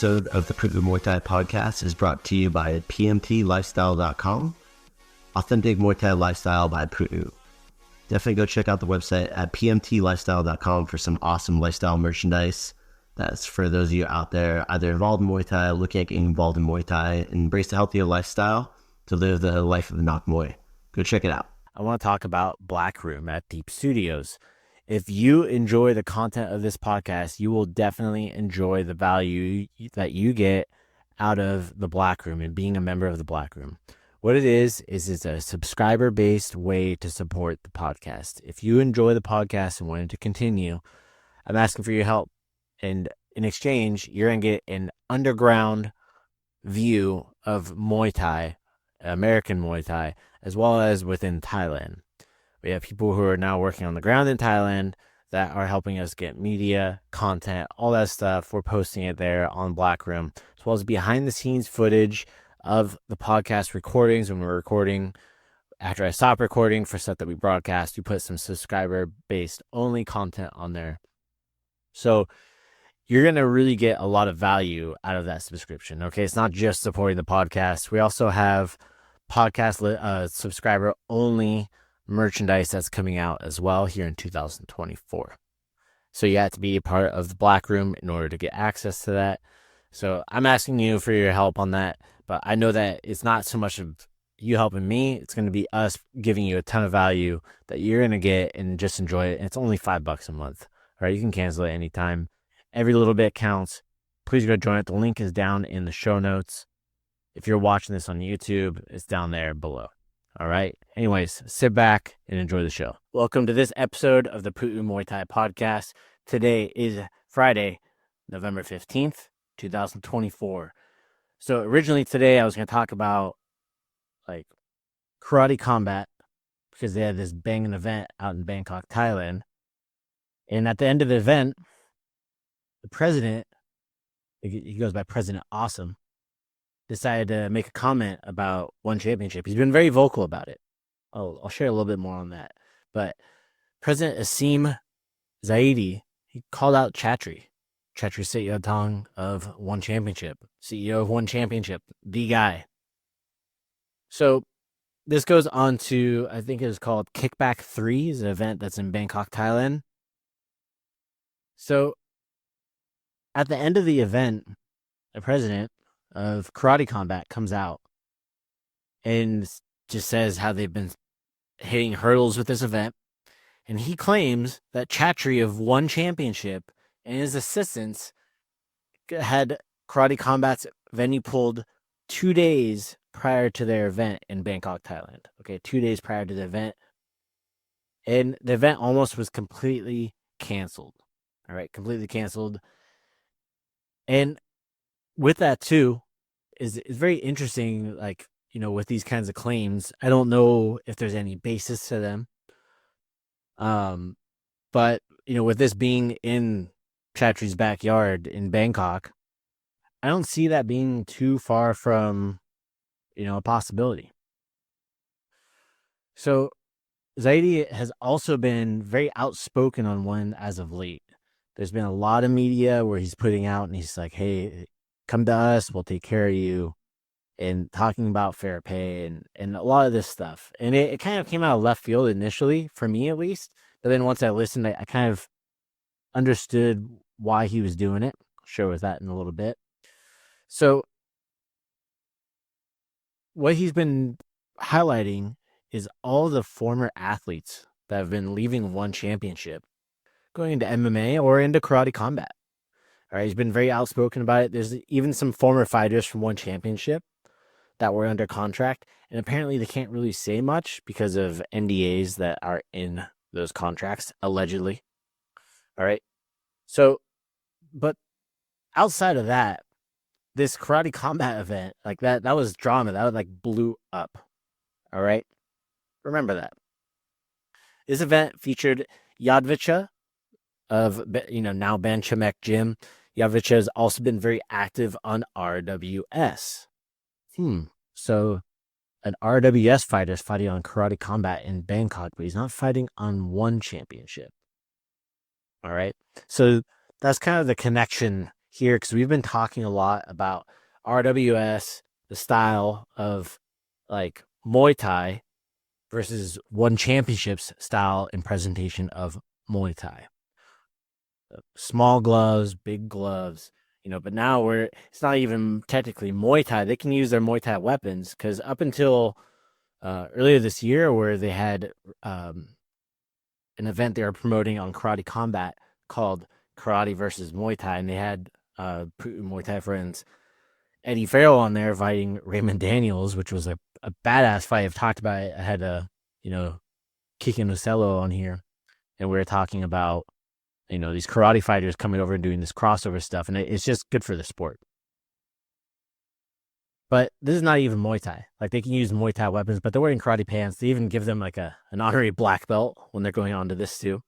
Episode of the Pu'u Muay Thai Podcast is brought to you by pmtlifestyle.com, authentic Muay Thai lifestyle by Pu'u. Definitely go check out the website at pmtlifestyle.com for some awesome lifestyle merchandise. That's for those of you out there either involved in Muay Thai, looking at getting involved in Muay Thai, and embrace a healthier lifestyle to live the life of the Nok Muay. Go check it out. I want to talk about Black Room at Teep Studios. If you enjoy the content of this podcast, you will definitely enjoy the value that you get out of the Black Room and being a member of the Black Room. What it is it's a subscriber-based way to support the podcast. If you enjoy the podcast and want it to continue, I'm asking for your help. And in exchange, you're going to get an underground view of Muay Thai, American Muay Thai, as well as within Thailand. We have people who are now working on the ground in Thailand that are helping us get media, content, all that stuff. We're posting it there on Black Room, as well as behind the scenes footage of the podcast recordings when we're recording. After I stop recording for stuff that we broadcast, we put some subscriber-based only content on there. So you're going to really get a lot of value out of that subscription. Okay, it's not just supporting the podcast. We also have podcast subscriber only merchandise that's coming out as well here in 2024. So you have to be a part of the Black Room in order to get access to that. So I'm asking you for your help on that, but I know that it's not so much of you helping me. It's going to be us giving you a ton of value that you're going to get and just enjoy it. And it's only $5 a month. All right, you can cancel it anytime. Every little bit counts. Please go join it. The link is down in the show notes. If you're watching this on YouTube, it's down there below. All right. Anyways, sit back and enjoy the show. Welcome to this episode of the Pu'u Muay Thai Podcast. Today is Friday, November 15th, 2024. So originally today I was going to talk about like karate combat because they had this banging event out in Bangkok, Thailand. And at the end of the event, the president, he goes by President Asim, decided to make a comment about one championship. He's been very vocal about it. I'll share a little bit more on that. But President Asim Zaidi, he called out Chatri Sityodtong of One Championship, CEO of One Championship, the guy. So this goes on to, I think it was called Kickback 3, is an event that's in Bangkok, Thailand. So at the end of the event, the president of Karate Combat comes out and just says how they've been hitting hurdles with this event. And he claims that Chatri of One Championship and his assistants had Karate Combat's venue pulled 2 days prior to their event in Bangkok, Thailand. Okay, 2 days prior to the event. And the event almost was completely canceled. All right, completely canceled. And with that too, is very interesting, like, you know, with these kinds of claims, I don't know if there's any basis to them. But, you know, with this being in Chatri's backyard in Bangkok, I don't see that being too far from, you know, a possibility. So Zaidi has also been very outspoken on one as of late. There's been a lot of media where he's putting out and he's like, hey, come to us, we'll take care of you, and talking about fair pay and a lot of this stuff. And it kind of came out of left field initially, for me at least. But then once I listened, I kind of understood why he was doing it. I'll share with that in a little bit. So what he's been highlighting is all the former athletes that have been leaving One Championship, going into MMA or into Karate Combat. All right, he's been very outspoken about it. There's even some former fighters from One Championship that were under contract, and apparently they can't really say much because of NDAs that are in those contracts, allegedly. All right. So, but outside of that, this Karate Combat event, like that was drama. That was like blew up. All right. Remember that. This event featured Yadvicha of, now Ben Chamek Gym. Yavich has also been very active on RWS. So an RWS fighter is fighting on Karate Combat in Bangkok, but he's not fighting on one championship. All right. So that's kind of the connection here, because we've been talking a lot about RWS, the style of like Muay Thai versus one championship's style and presentation of Muay Thai. Small gloves, big gloves, but now it's not even technically Muay Thai. They can use their Muay Thai weapons, because up until earlier this year, where they had an event they were promoting on Karate Combat called Karate versus Muay Thai, and they had Pu'u Muay Thai friends Eddie Farrell on there fighting Raymond Daniels, which was a badass fight. I've talked about it. I had Kiki Nocello on here, and we were talking about these karate fighters coming over and doing this crossover stuff, and it's just good for the sport. But this is not even Muay Thai. Like, they can use Muay Thai weapons, but they're wearing karate pants. They even give them like an honorary black belt when they're going on to this too,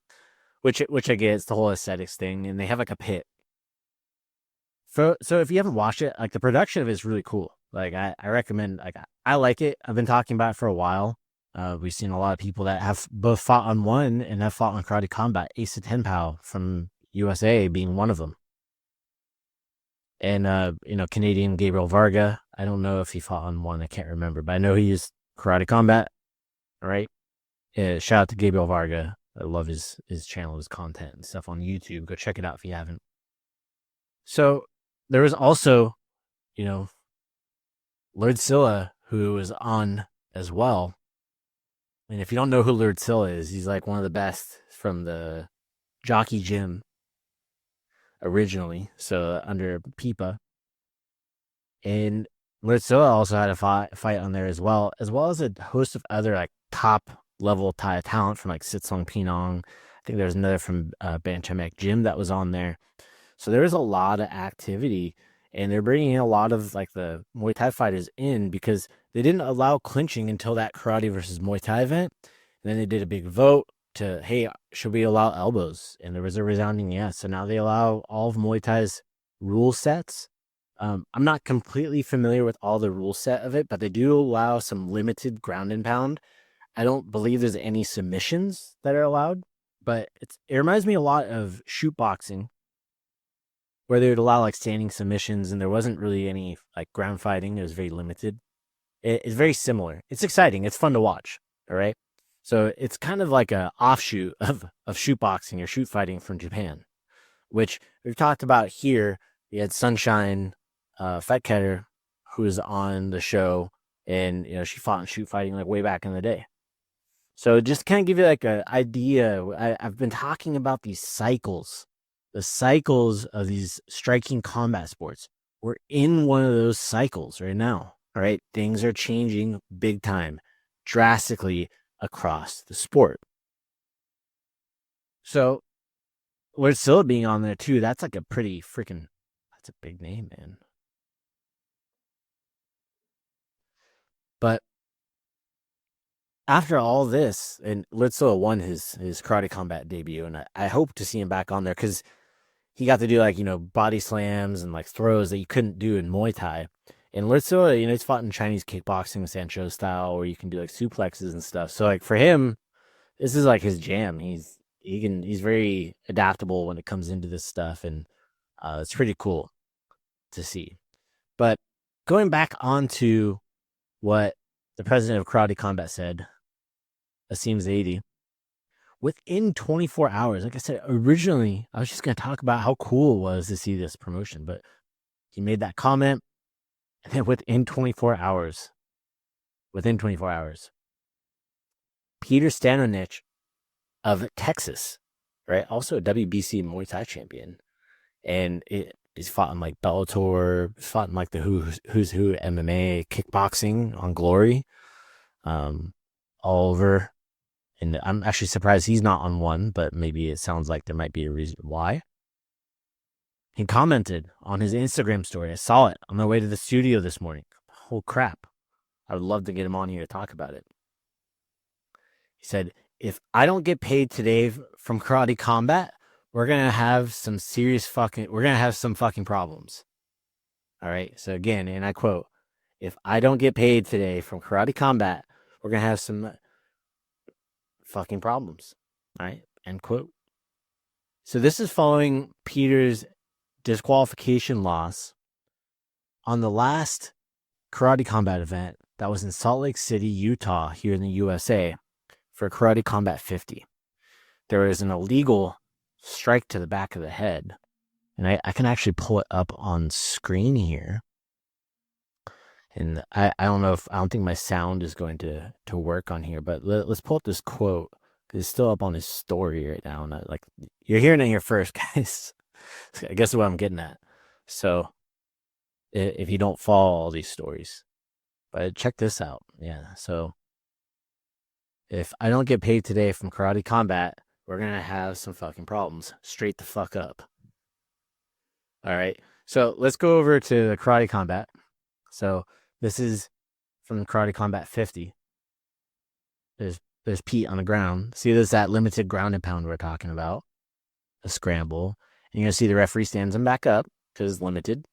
which I get. It's the whole aesthetics thing, and they have like a pit. So if you haven't watched it, like, the production of it is really cool. Like, I recommend. Like, I like it. I've been talking about it for a while. We've seen a lot of people that have both fought on one and have fought on Karate Combat. Ace Tenpao from USA being one of them. And, Canadian Gabriel Varga. I don't know if he fought on one. I can't remember. But I know he used Karate Combat. All right. Yeah, shout out to Gabriel Varga. I love his channel, his content and stuff on YouTube. Go check it out if you haven't. So there was also, Lord Silla, who was on as well. And if you don't know who Lord Silla is, he's like one of the best from the Jockey Gym originally, so under Pipa. And Lord Silla also had a fight on there as well as a host of other like top level Thai talent from like Sitsong Pinong. I think there's another from Ban Chamek Gym that was on there. So there was a lot of activity, and they're bringing in a lot of like the Muay Thai fighters in, because they didn't allow clinching until that Karate versus Muay Thai event. And then they did a big vote to, hey, should we allow elbows? And there was a resounding yes. So now they allow all of Muay Thai's rule sets. I'm not completely familiar with all the rule set of it, but they do allow some limited ground and pound. I don't believe there's any submissions that are allowed, but it reminds me a lot of shoot boxing, where they would allow like standing submissions, and there wasn't really any like ground fighting. It was very limited. It's very similar. It's exciting. It's fun to watch. All right. So it's kind of like a offshoot of shoot boxing or shoot fighting from Japan, which we've talked about here. We had Sunshine Fetketter, who was on the show, and she fought in shoot fighting like way back in the day. So just kind of give you like an idea. I've been talking about these cycles. The cycles of these striking combat sports. We're in one of those cycles right now. All right. Things are changing big time, drastically across the sport. So Lord Silla being on there too, that's like a pretty freaking, that's a big name, man. But after all this, and Lord Silla won his Karate Combat debut, and I hope to see him back on there, because he got to do like, body slams and like throws that you couldn't do in Muay Thai. And Lord Silla, he's fought in Chinese kickboxing, Sancho style, where you can do like suplexes and stuff. So like for him, this is like his jam. He's very adaptable when it comes into this stuff, and it's pretty cool to see. But going back onto what the president of Karate Combat said, Asim Zaidi, within 24 hours, like I said, originally, I was just going to talk about how cool it was to see this promotion, but he made that comment, and then within 24 hours, Peter Stanonich of Texas, right? Also a WBC Muay Thai champion, and he's fought in like Bellator, fought in like the who's who MMA, kickboxing on Glory, all over. And I'm actually surprised he's not on one, but maybe it sounds like there might be a reason why. He commented on his Instagram story. I saw it on my way to the studio this morning. Oh, crap. I would love to get him on here to talk about it. He said, if I don't get paid today from Karate Combat, we're going to have some fucking problems. All right. So again, and I quote, if I don't get paid today from karate combat, we're going to have some fucking problems. All right. End quote. So this is following Peter's disqualification loss on the last karate combat event that was in Salt Lake City, Utah, here in the USA for Karate Combat 50. There was an illegal strike to the back of the head. And I can actually pull it up on screen here. And I don't think my sound is going to work on here, but let's pull up this quote because it's still up on his story right now. And you're hearing it here first, guys. I guess what I'm getting at. So if you don't follow all these stories, but check this out. Yeah. So if I don't get paid today from Karate Combat, we're going to have some fucking problems. Straight the fuck up. All right. So let's go over to the Karate Combat. So this is from Karate Combat 50. There's Pete on the ground. See, there's that limited ground and pound we're talking about. A scramble. And you're going to see the referee stands him back up because it's limited.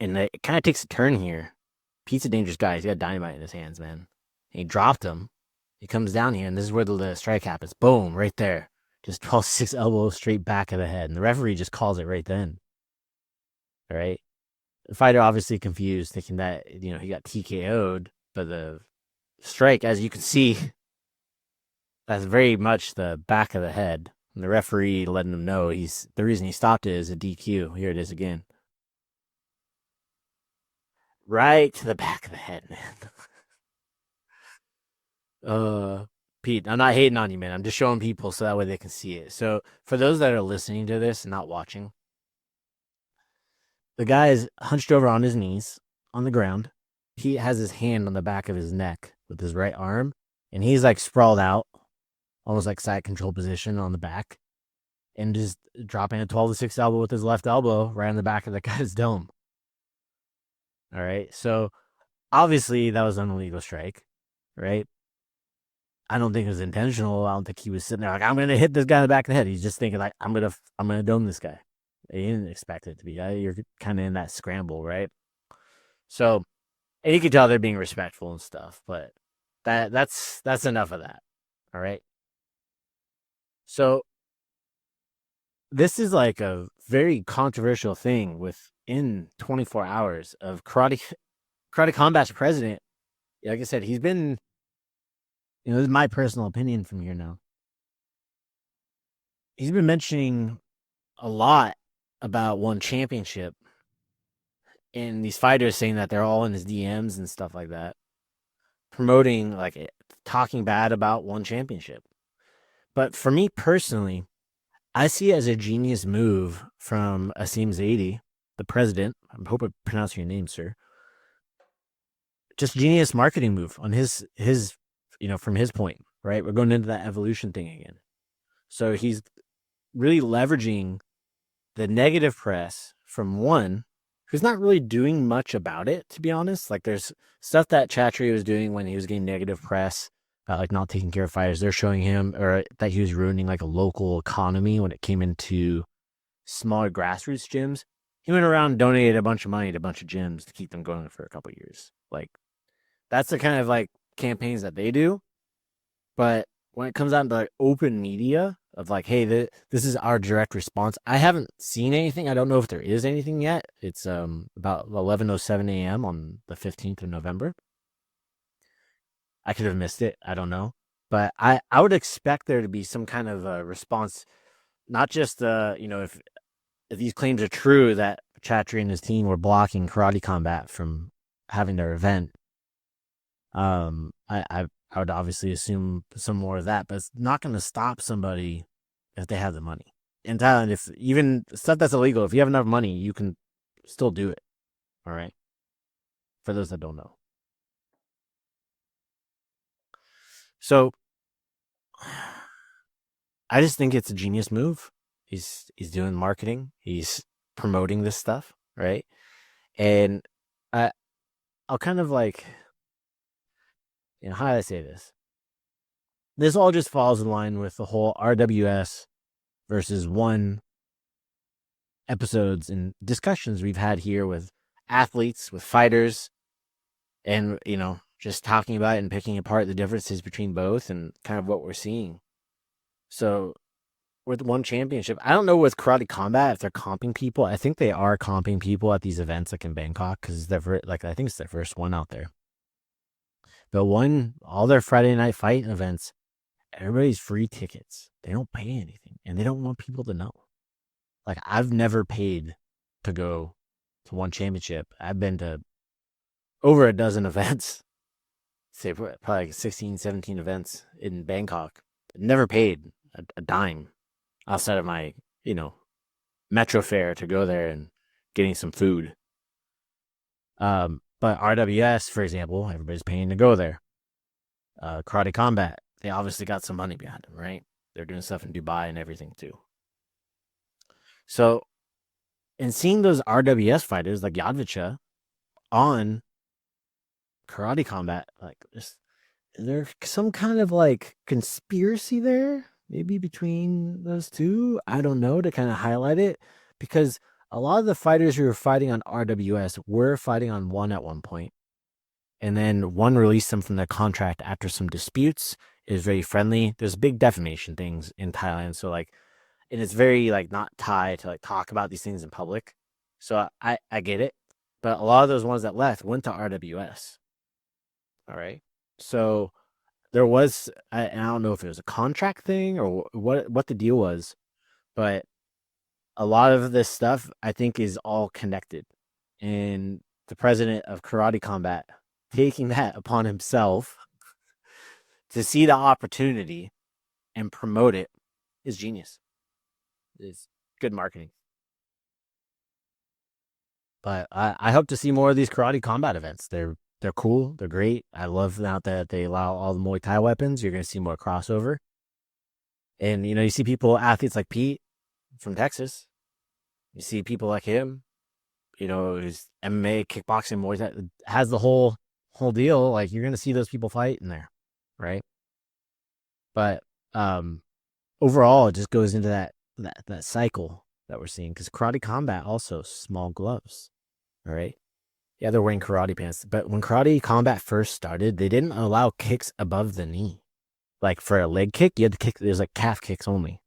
And it kind of takes a turn here. Pete's a dangerous guy. He's got dynamite in his hands, man. And he dropped him. He comes down here, and this is where the strike happens. Boom, right there. Just 12-6 elbow straight back of the head. And the referee just calls it right then. All right. The fighter obviously confused, thinking that, he got TKO'd. But the strike, as you can see, that's very much the back of the head. And the referee letting him know the reason he stopped it is a DQ. Here it is again. Right to the back of the head, man. Pete, I'm not hating on you, man. I'm just showing people so that way they can see it. So for those that are listening to this and not watching, the guy is hunched over on his knees on the ground. He has his hand on the back of his neck with his right arm, and he's like sprawled out, almost like side control position on the back, and just dropping a 12-6 elbow with his left elbow right on the back of the guy's dome. All right. So obviously that was an illegal strike, right? I don't think it was intentional. I don't think he was sitting there like, I'm going to hit this guy in the back of the head. He's just thinking like, I'm going to dome this guy. He didn't expect it to be. You're kind of in that scramble, right? So, and you can tell they're being respectful and stuff, but that's enough of that. All right. So this is like a very controversial thing within 24 hours of Karate Combat's president. Like I said, he's been, this is my personal opinion from here now. He's been mentioning a lot about one championship and these fighters saying that they're all in his DMs and stuff like that, promoting, like, talking bad about one championship. But for me personally, I see it as a genius move from Asim Zaidi, the president. I hope I pronounced your name, sir. Just genius marketing move on his from his point, right? We're going into that evolution thing again. So he's really leveraging the negative press from one who's not really doing much about it, to be honest. Like, there's stuff that Chatri was doing when he was getting negative press about, like, not taking care of fighters. They're showing him, or that he was ruining, like, a local economy when it came into smaller grassroots gyms. He went around and donated a bunch of money to a bunch of gyms to keep them going for a couple of years. Like, that's the kind of, like, campaigns that they do. But when it comes out to, like, open media of, like, hey, this is our direct response, I haven't seen anything. I don't know if there is anything yet. It's about 11:07 a.m. on the 15th of November. I could have missed it. I don't know. But I would expect there to be some kind of a response, not just, if these claims are true that Chatri and his team were blocking Karate Combat from having their event. I would obviously assume some more of that, but it's not going to stop somebody if they have the money. In Thailand, if even stuff that's illegal, if you have enough money, you can still do it. All right. For those that don't know. So I just think it's a genius move. He's doing marketing. He's promoting this stuff, right? And I'll kind of like, how do I say this? This all just falls in line with the whole RWS versus one episodes and discussions we've had here with athletes, with fighters, and, just talking about it and picking apart the differences between both and kind of what we're seeing. So with one championship, I don't know with Karate Combat if they're comping people. I think they are comping people at these events, like in Bangkok, because I think it's their first one out there. But all their Friday night fight events, everybody's free tickets. They don't pay anything, and they don't want people to know. Like, I've never paid to go to one championship. I've been to over a dozen events, say probably like 16, 17 events in Bangkok. Never paid a dime outside of my, metro fare to go there and getting some food. But RWS, for example, everybody's paying to go there. Karate Combat, they obviously got some money behind them, right? They're doing stuff in Dubai and everything too. So, and seeing those RWS fighters like Yadvicha on Karate Combat, like, is there some kind of like conspiracy there? Maybe between those two? I don't know, to kind of highlight it, because a lot of the fighters who were fighting on RWS were fighting on one at one point. And then one released them from their contract after some disputes. It was very friendly. There's big defamation things in Thailand. So and it's very not Thai to talk about these things in public. So I get it. But a lot of those ones that left went to RWS. All right. So there was, I don't know if it was a contract thing or what the deal was, but a lot of this stuff I think is all connected. And the president of Karate Combat taking that upon himself to see the opportunity and promote it is genius. It's good marketing. But I hope to see more of these Karate Combat events. They're cool. They're great. I love now that they allow all the Muay Thai weapons. You're going to see more crossover. And, you see athletes like Pete from Texas. You see people like him, who's MMA, kickboxing, Muay Thai, has the whole deal. Like, you're going to see those people fight in there, right? But overall, it just goes into that cycle that we're seeing, because Karate Combat also small gloves, all right? Yeah, they're wearing karate pants, but when Karate Combat first started, they didn't allow kicks above the knee. Like, for a leg kick, you had to kick, there's calf kicks only,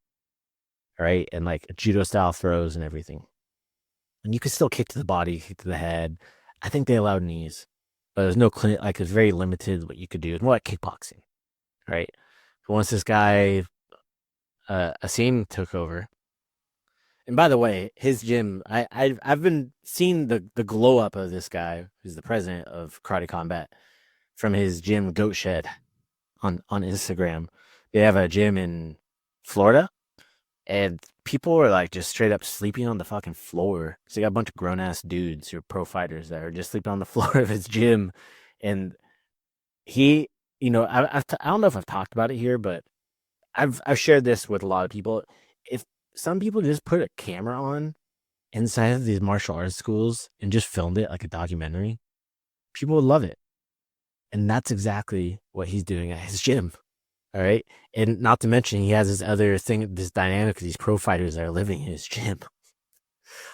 right? And judo style throws and everything. And you could still kick to the body, kick to the head. I think they allowed knees, but there's no clinic, it's very limited what you could do. It's more like kickboxing, right? But once this guy, Asim, took over, and by the way, his gym, I've been seeing the glow up of this guy, who's the president of Karate Combat, from his gym Goat Shed on Instagram. They have a gym in Florida, and people are just straight up sleeping on the fucking floor. So you got a bunch of grown ass dudes who are pro fighters that are just sleeping on the floor of his gym. And he, I don't know if I've talked about it here, but I've shared this with a lot of people. If some people just put a camera on inside of these martial arts schools and just filmed it like a documentary, people would love it. And that's exactly what he's doing at his gym. All right. And not to mention, he has this other thing, this dynamic of these pro fighters that are living in his gym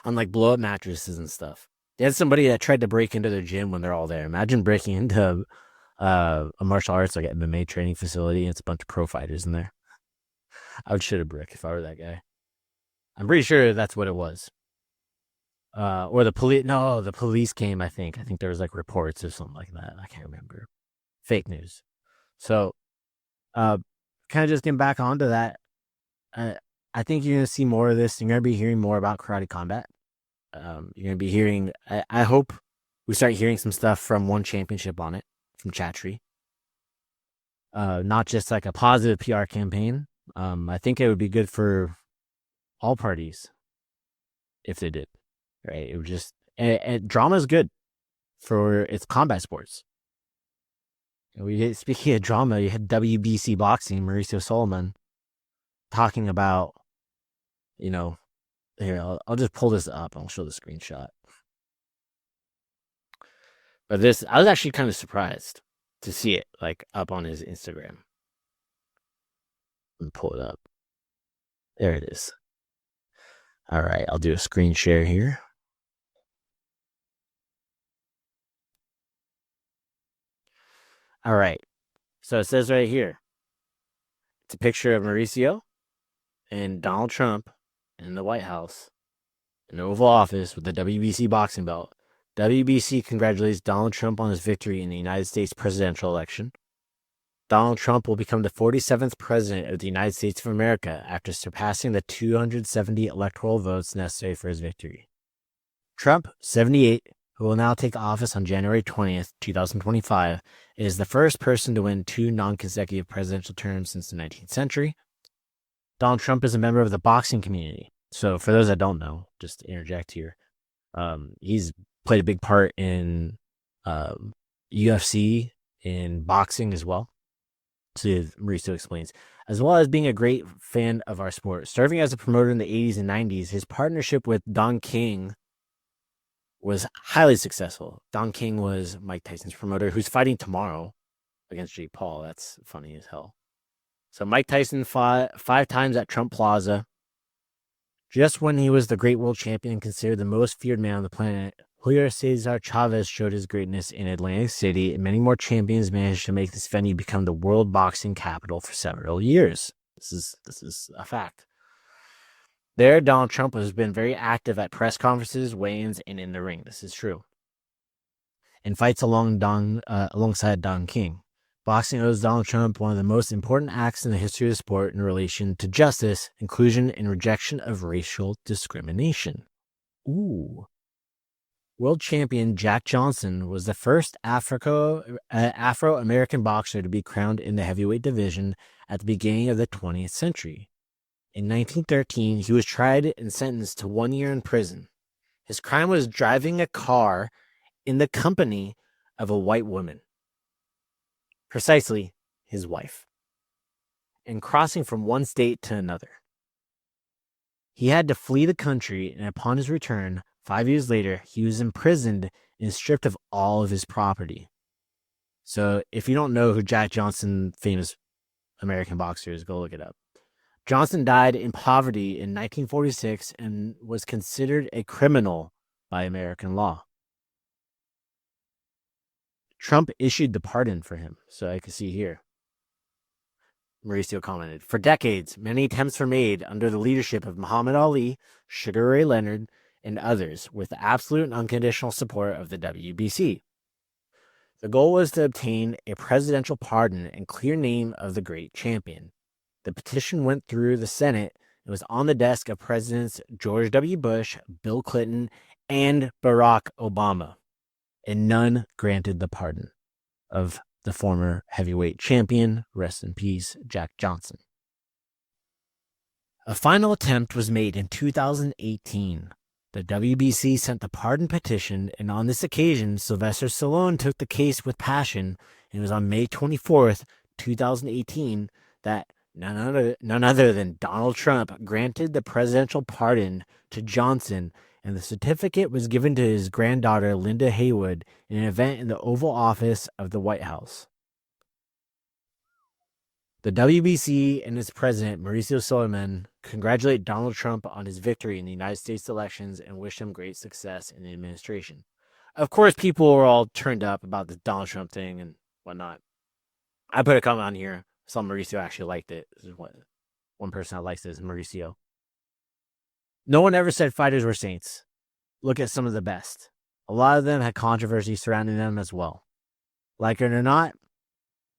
on blow up mattresses and stuff. They had somebody that tried to break into their gym when they're all there. Imagine breaking into a martial arts MMA training facility and it's a bunch of pro fighters in there. I would shit a brick if I were that guy. I'm pretty sure that's what it was. Or the police. No, the police came, I think. I think there was reports or something like that. I can't remember. Fake news. So, kind of just getting back onto that. I think you're going to see more of this. You're going to be hearing more about Karate Combat. You're going to be hearing, I hope we start hearing some stuff from one championship on it, from Chatri. Not just a positive PR campaign. I think it would be good for all parties if they did, right? It would just, and drama is good for its combat sports. Speaking of drama, you had WBC Boxing, Mauricio Solomon, talking about, here, I'll just pull this up. I'll show the screenshot. But I was actually kind of surprised to see it up on his Instagram. Let me pull it up. There it is. All right, I'll do a screen share here. All right. So it says right here, it's a picture of Mauricio and Donald Trump in the White House, in the Oval Office with the WBC boxing belt. WBC congratulates Donald Trump on his victory in the United States presidential election. Donald Trump will become the 47th president of the United States of America after surpassing the 270 electoral votes necessary for his victory. Trump, 78, who will now take office on January 20th, 2025, is the first person to win 2 non-consecutive presidential terms since the 19th century. Donald Trump is a member of the boxing community. So for those that don't know, just to interject here, he's played a big part in UFC, in boxing as well. So Mauricio explains, as well as being a great fan of our sport. Serving as a promoter in the 80s and 90s, his partnership with Don King was highly successful. Don King was Mike Tyson's promoter, who's fighting tomorrow against Jake Paul. That's funny as hell. So Mike Tyson fought 5 times at Trump Plaza. Just when he was the great world champion and considered the most feared man on the planet, Julio Cesar Chavez showed his greatness in Atlantic City, and many more champions managed to make this venue become the world boxing capital for several years. This is a fact. There, Donald Trump has been very active at press conferences, weigh-ins, and in the ring. This is true. And fights alongside Don King. Boxing owes Donald Trump one of the most important acts in the history of the sport in relation to justice, inclusion, and rejection of racial discrimination. Ooh. World champion Jack Johnson was the first Afro-American boxer to be crowned in the heavyweight division at the beginning of the 20th century. In 1913, he was tried and sentenced to 1 year in prison. His crime was driving a car in the company of a white woman, precisely his wife, and crossing from one state to another. He had to flee the country, and upon his return, 5 years later, he was imprisoned and stripped of all of his property. So if you don't know who Jack Johnson, famous American boxer, is, go look it up. Johnson died in poverty in 1946 and was considered a criminal by American law. Trump issued the pardon for him, so I can see here. Mauricio commented, for decades, many attempts were made under the leadership of Muhammad Ali, Sugar Ray Leonard, and others with the absolute and unconditional support of the WBC. The goal was to obtain a presidential pardon and clear name of the great champion. The petition went through the Senate and was on the desk of Presidents George W. Bush, Bill Clinton, and Barack Obama, and none granted the pardon of the former heavyweight champion, rest in peace, Jack Johnson. A final attempt was made in 2018. The WBC sent the pardon petition, and on this occasion, Sylvester Stallone took the case with passion, and it was on May 24th, 2018, that none other than Donald Trump granted the presidential pardon to Johnson, and the certificate was given to his granddaughter, Linda Haywood, in an event in the Oval Office of the White House. The WBC and its president, Mauricio Suleiman, congratulate Donald Trump on his victory in the United States elections and wish him great success in the administration. Of course, people were all turned up about the Donald Trump thing and whatnot. I put a comment on here. Saw Mauricio actually liked it. This is one person that likes it is Mauricio. No one ever said fighters were saints. Look at some of the best. A lot of them had controversy surrounding them as well. Like it or not,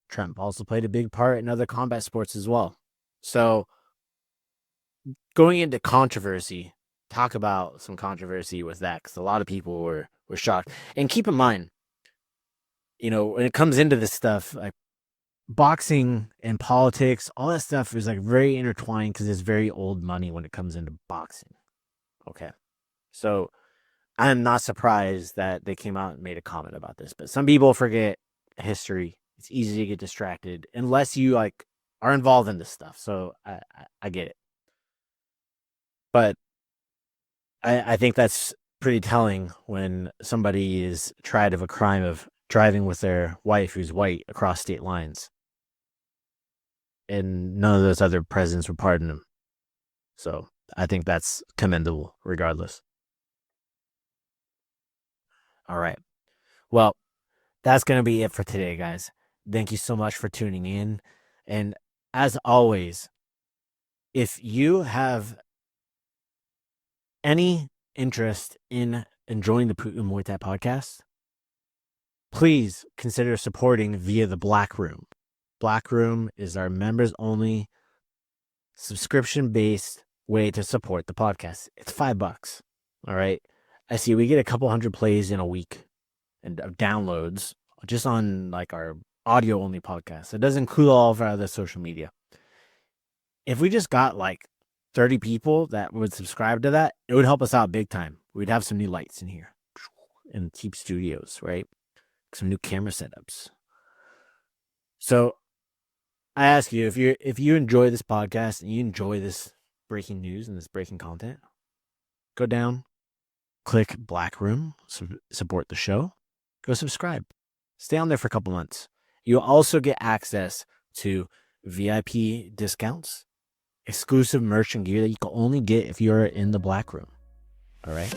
Trump also played a big part in other combat sports as well. So, going into controversy, talk about some controversy with that, because a lot of people were shocked. And keep in mind, when it comes into this stuff, like boxing and politics, all that stuff is like very intertwined because it's very old money when it comes into boxing. Okay. So I'm not surprised that they came out and made a comment about this, but some people forget history. It's easy to get distracted unless you are involved in this stuff. So I get it. But I think that's pretty telling when somebody is tried of a crime of driving with their wife who's white across state lines. And none of those other presidents would pardon him. So I think that's commendable regardless. All right. Well, that's going to be it for today, guys. Thank you so much for tuning in. And as always, if you have any interest in enjoying the Pu'u Muay Thai podcast, please consider supporting via the Black Room. Black Room is our members only subscription-based way to support the podcast. It's $5. All right. I see we get a couple hundred plays in a week and downloads just on like our audio only podcast. It doesn't include all of our other social media. If we just got like 30 people that would subscribe to that, it would help us out big time. We'd have some new lights in here in Teep Studios, right? Some new camera setups. So I ask you, if you enjoy this podcast and you enjoy this breaking news and this breaking content, go down, click Black Room, support the show, go subscribe. Stay on there for a couple months. You'll also get access to VIP discounts, exclusive merch and gear that you can only get if you're in the Black Room. All right?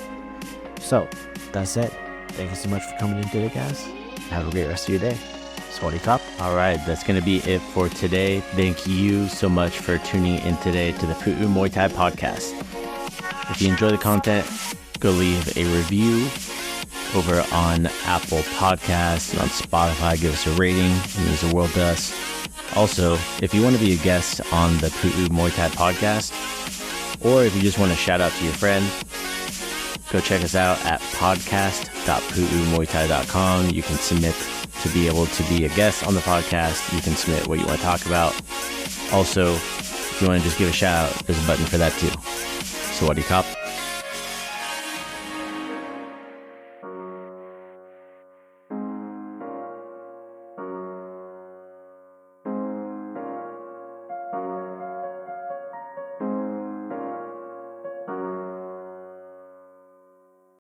So, that's it. Thank you so much for coming in today, guys. Have a great rest of your day. Sityodtong. All right, that's going to be it for today. Thank you so much for tuning in today to the Pu'u Muay Thai Podcast. If you enjoy the content, go leave a review over on Apple Podcasts and on Spotify. Give us a rating. It means the world to us. Also, if you want to be a guest on the Pu'u Muay Thai Podcast, or if you just want to shout out to your friend, go check us out at podcast.pu'umuaythai.com. You can submit to be able to be a guest on the podcast. You can submit what you want to talk about. Also, if you want to just give a shout out, there's a button for that too. Sityodtong.